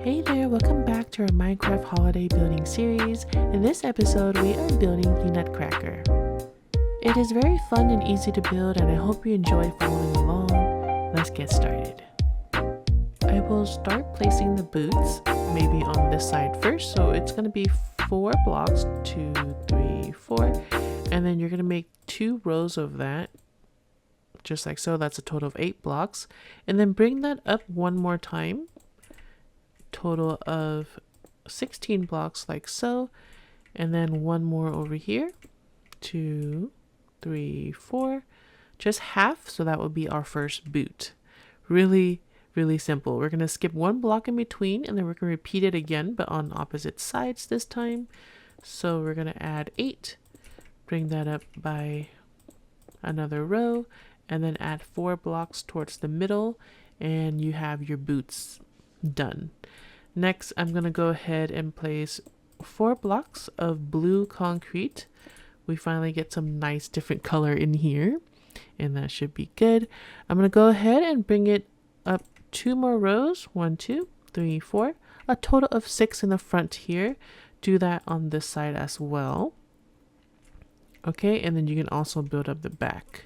Hey there, welcome back to our Minecraft holiday building series. In this episode, we are building the Nutcracker. It is very fun and easy to build, and I hope you enjoy following along. Let's get started. I will start placing the boots maybe on this side first, so it's going to be 4 blocks, 2, 3, 4, and then you're going to make 2 rows of that, just like so. That's a total of 8 blocks, and then bring that up one more time. Total of 16 blocks like so, and then one more over here, 2, 3, 4, just half, so that would be our first boot. Really simple. We're going to skip 1 block in between, and then we're going to repeat it again, but on opposite sides this time. So we're going to add 8, bring that up by another row, and then add 4 blocks towards the middle, and you have your boots done. Next, I'm going to go ahead and place 4 blocks of blue concrete. We finally get some nice different color in here, and that should be good. I'm going to go ahead and bring it up 2 more rows. 1, 2, 3, 4. A total of 6 in the front here. Do that on this side as well. Okay, and then you can also build up the back.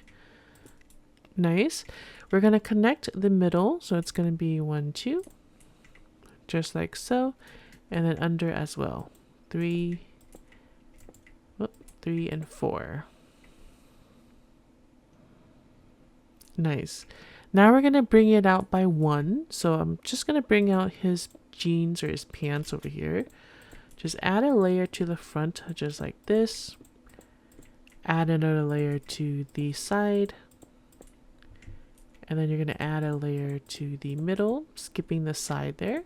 Nice. We're going to connect the middle, so it's going to be 1, 2. Just like so, and then under as well. 3, 3 and 4. Nice. Now we're gonna bring it out by 1. So I'm just gonna bring out his jeans or his pants over here. Just add a layer to the front, just like this. Add another layer to the side. And then you're gonna add a layer to the middle, skipping the side there.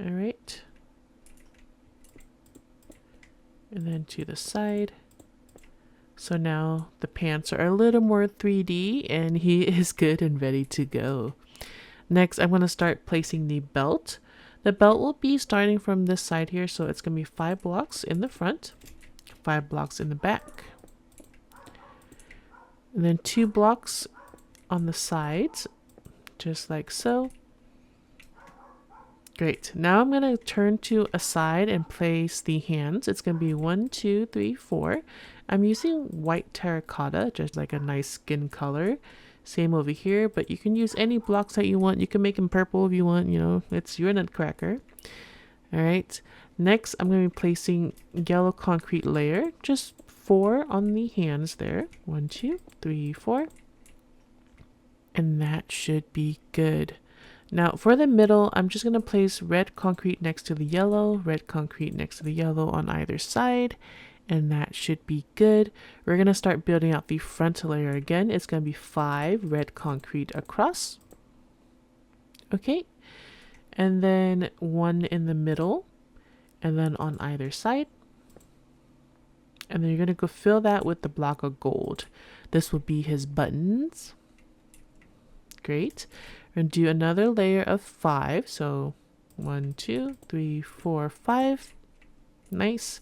All right, and then to the side. So now the pants are a little more 3D, and he is good and ready to go. Next, I'm going to start placing the belt. The belt will be starting from this side here, so it's going to be 5 blocks in the front, 5 blocks in the back, and then 2 blocks on the sides, just like so. Great. Now I'm going to turn to a side and place the hands. It's going to be 1, 2, 3, 4. I'm using white terracotta, just like a nice skin color. Same over here, but you can use any blocks that you want. You can make them purple if you want, you know, it's your Nutcracker. All right. Next, I'm going to be placing yellow concrete layer, just 4 on the hands there. 1, 2, 3, 4. And that should be good. Now for the middle, I'm just going to place red concrete next to the yellow, red concrete next to the yellow on either side, and that should be good. We're going to start building out the front layer again. It's going to be 5 red concrete across. Okay, and then 1 in the middle, and then on either side. And then you're going to go fill that with the block of gold. This will be his buttons. Great. We're going to do another layer of 5. So 1, 2, 3, 4, 5. Nice.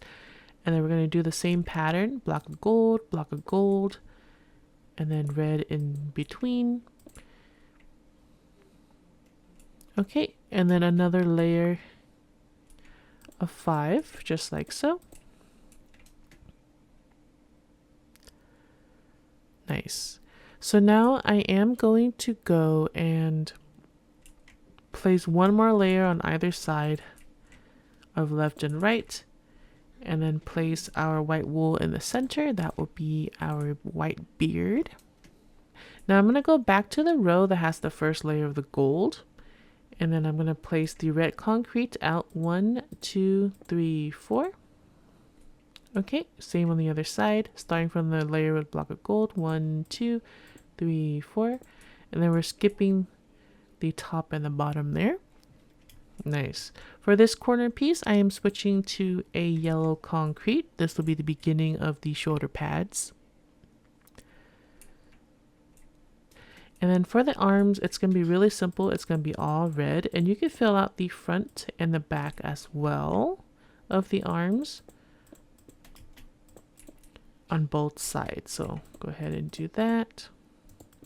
And then we're going to do the same pattern. Block of gold, and then red in between. Okay. And then another layer of 5, just like so. Nice. So now I am going to go and place 1 more layer on either side of left and right, and then place our white wool in the center. That will be our white beard. Now I'm going to go back to the row that has the first layer of the gold, and then I'm going to place the red concrete out 1, 2, 3, 4. Okay, same on the other side, starting from the layer with block of gold. 1, 2, 3, 4, and then we're skipping the top and the bottom there. Nice. For this corner piece, I am switching to a yellow concrete. This will be the beginning of the shoulder pads. And then for the arms, it's going to be really simple. It's going to be all red, and you can fill out the front and the back as well of the arms on both sides. So go ahead and do that.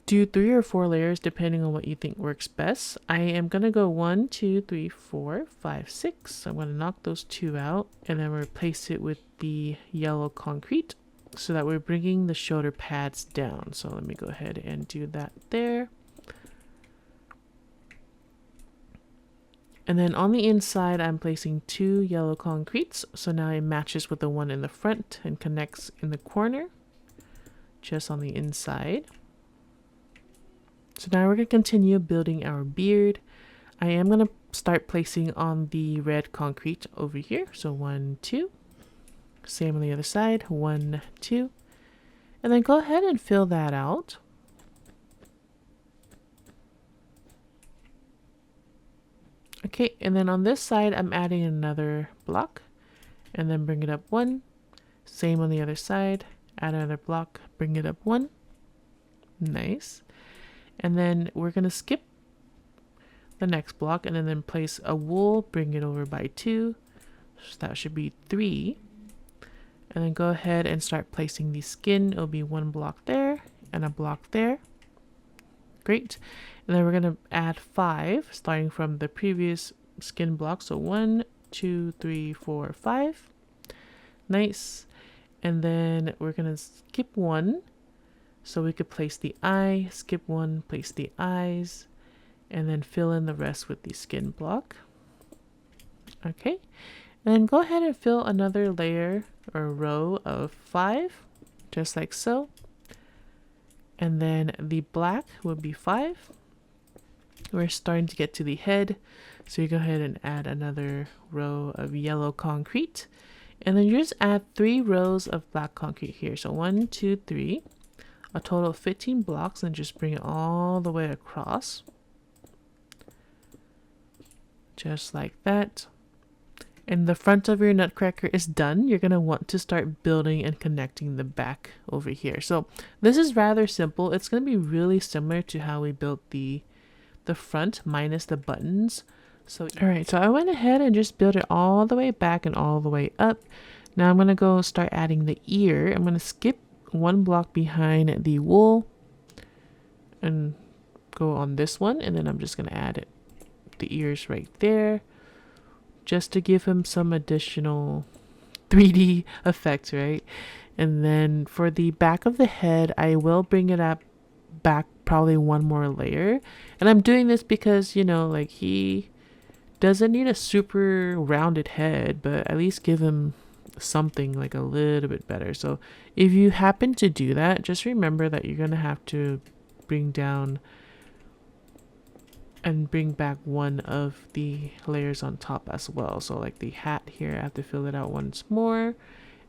do 3 or 4 layers depending on what you think works best. I am gonna go 1, 2, 3, 4, 5, 6. So I'm gonna knock those 2 out and then replace it with the yellow concrete so that we're bringing the shoulder pads down. So let me go ahead and do that there. And then on the inside, I'm placing 2 yellow concretes. So now it matches with the one in the front and connects in the corner, just on the inside. So now we're going to continue building our beard. I am going to start placing on the red concrete over here. So 1, 2. Same on the other side. 1, 2. And then go ahead and fill that out. Okay, and then on this side, I'm adding another block. And then bring it up 1. Same on the other side. Add another block. Bring it up 1. Nice. And then we're going to skip the next block and then place a wool, bring it over by 2. So that should be 3. And then go ahead and start placing the skin. It'll be 1 block there and a block there. Great. And then we're going to add 5, starting from the previous skin block. So 1, 2, 3, 4, 5. Nice. And then we're going to skip 1. So we could place the eye, skip 1, place the eyes, and then fill in the rest with the skin block. Okay, and then go ahead and fill another layer or row of 5, just like so. And then the black would be 5. We're starting to get to the head, so you go ahead and add another row of yellow concrete. And then you just add 3 rows of black concrete here. So 1, 2, 3. A total of 15 blocks, and just bring it all the way across. Just like that. And the front of your nutcracker is done. You're going to want to start building and connecting the back over here. So this is rather simple. It's going to be really similar to how we built the front minus the buttons. So alright, so I went ahead and just built it all the way back and all the way up. Now I'm going to go start adding the ear. I'm going to skip 1 block behind the wool and go on this one, and then I'm just going to add the ears right there just to give him some additional 3D effect, right? And then for the back of the head, I will bring it up back probably 1 more layer. And I'm doing this because, you know, like, he doesn't need a super rounded head, but at least give him something like a little bit better. So if you happen to do that, just remember that you're gonna have to bring down and bring back 1 of the layers on top as well. So like the hat here, I have to fill it out once more,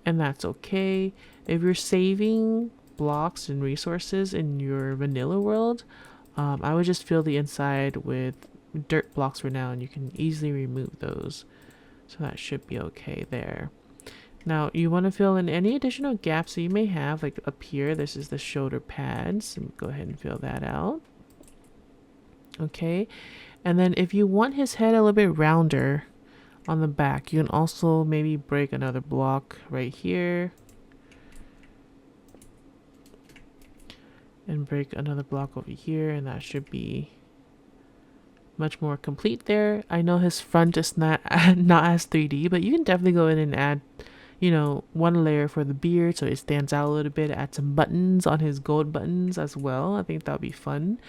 and that's okay. If you're saving blocks and resources in your vanilla world, I would just fill the inside with dirt blocks for now, and you can easily remove those. So that should be okay there. Now you want to fill in any additional gaps that you may have, like up here. This is the shoulder pads. Go ahead and fill that out. Okay, and then if you want his head a little bit rounder on the back, you can also maybe break another block right here and break another block over here, and that should be much more complete there. I know his front is not as 3D, but you can definitely go in and add, you know, 1 layer for the beard so it stands out a little bit. Add some buttons on his gold buttons as well. I think that'll be fun.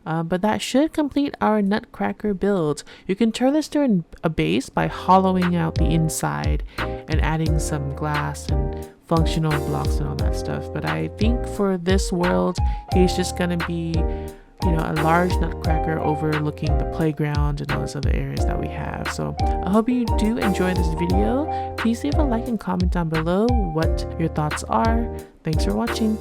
But that should complete our nutcracker build. You can turn this to a base by hollowing out the inside and adding some glass and functional blocks and all that stuff. But I think for this world, he's just gonna be, you know, a large nutcracker overlooking the playground and all those other areas that we have. So I hope you do enjoy this video. Please leave a like and comment down below what your thoughts are. Thanks for watching.